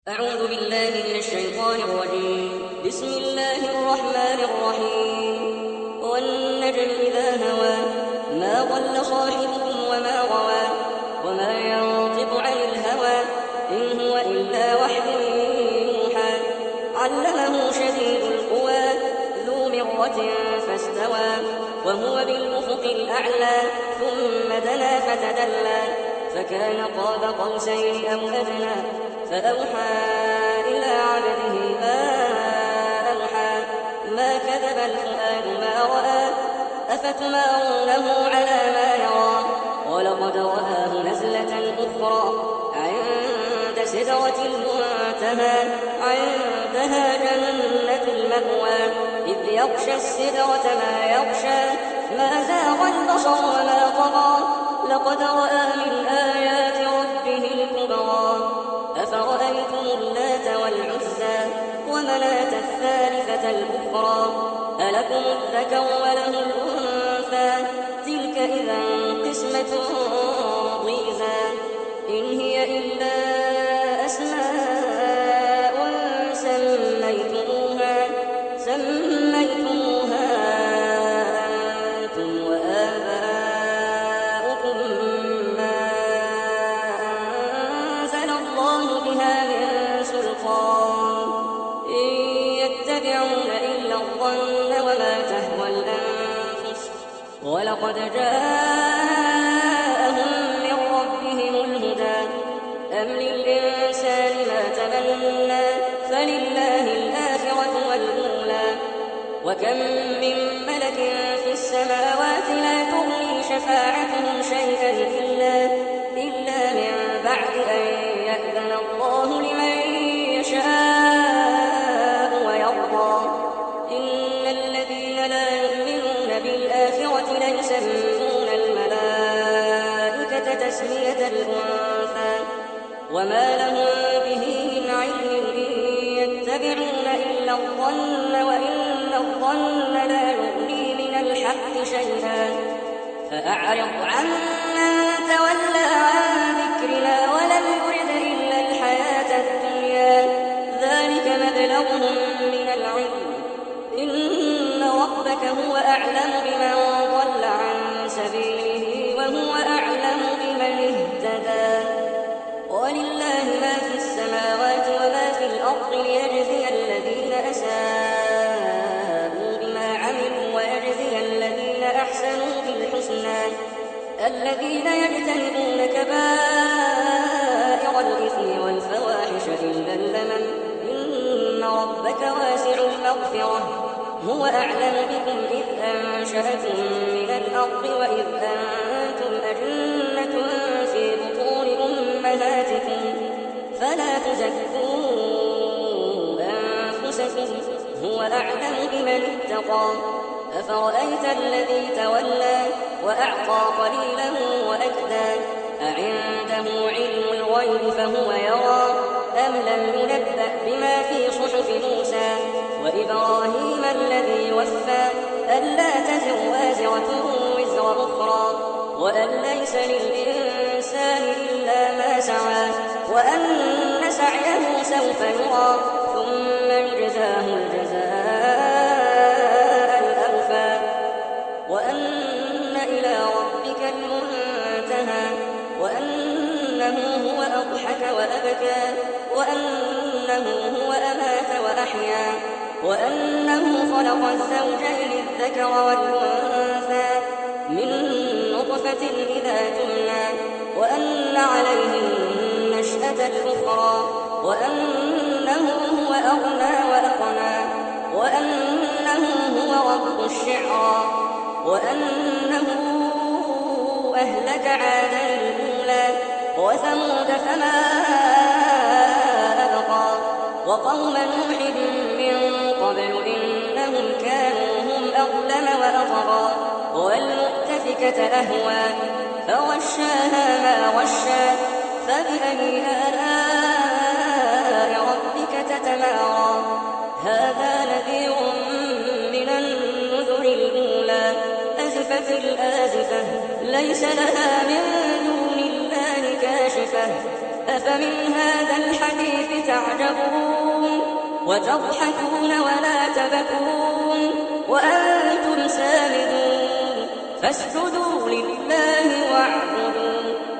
أعوذ بالله من الشيطان الرجيم. بسم الله الرحمن الرحيم. والنجم إذا هوى ما ضل صاحبكم وما غوى وما ينطق عن الهوى إن هو إلا وحي يوحى علمه شديد القوى ذو مرة فاستوى وهو بالأفق الأعلى ثم دنا فتدلى فكان قاب قوسين أو أدنى فأوحى إلى عبده ما أوحى ما كذب الفؤاد ما رأى أفتمارونه على ما يرى ولقد رآه نزلة أخرى عند سدرة المنتهى عندها جنة المأوى إذ يغشى السدرة ما يغشى ما زاغ البصر وما طغى لقد رأى من آيات ربه الكبرى أفرأيتم اللات والعزى ومناة الثالثة الأخرى ألكم الذكر وله الأنثى تلك إذا قسمة ضيزى إن هي إلا أسماء سميتموها أنتم وآباؤكم ما أنزل الله بها من سلطان إن يتبعون إلا الظن وما تهوى الأنفس ولقد جاءهم من ربهم الهدى أم للإنسان ما تمنى فلله الآخرة والأولى وكم من ملك في السماوات لا تغني شفاعتهم شيئا إلا من بعد أن يأذن الله لمن يشاء ويرضى إن الذين لا يؤمنون بالآخرة ليسمون الملائكة تسمية الأنثى وما لهم به من علم إن يتبعون إلا الظن وإن الظن لا يغني من الحق شيئا فأعرض عمن تولى عن ذكرنا ولم يرد إلا الحياة الدنيا ذلك مبلغهم من العلم إن ربك هو أعلم بمن ضل عن سبيله وهو أعلم بمن اهتدى ولله ما في السماوات وما في الأرض ليجزي الذين أساءوا بما عملوا ويجزي الذين أحسنوا بالحسنى الذين يجتنبون كبائر الإثم والفواحش إلا اللمم إن ربك واسع المغفرة هو أعلم بكم إذ أنشأكم من الأرض وإذ أنتم أجنة في بطون أمهاتكم فلا تزكوا أنفسكم هو أعلم بمن اتقى أفرأيت الذي تولى وأعطى قليلا وأكدى أعنده علم الغيب فهو يرى أم لم ينبأ بما في صحف موسى وإبراهيم الذي وفى ألا تزر وازرة وزر أخرى وأن ليس للإنسان إلا ما سعى وأن سعيه سوف يرى ثم يجزاه الجزاء الأوفى وأن إلى ربك المنتهى وأنه هو أضحك وأبكى وأنه هو أمات وأحيا وأنه خلق الزوجين الذكر والأنثى من نطفة إذا تمنى وأن عليه النشأة الأخرى وأنه هو أغنى وأقنى وأنه هو رب الشعرى وأنه أهلك عادا الأولى وثمود فما أبقى وقوم نوح من قبل إنهم كانوا هم أظلم وأطغى والمؤتفكة أهوى فغشاها ما غشى فبأي آلاء ربك تتمارى هذا نذير من النذر الأولى أزفت الآزفة ليس لها من دون الله كاشفة أفمن هذا الحديث تعجبون وتضحكون ولا تبكون وأنتم سامدون فاسجدوا لله واعبدوا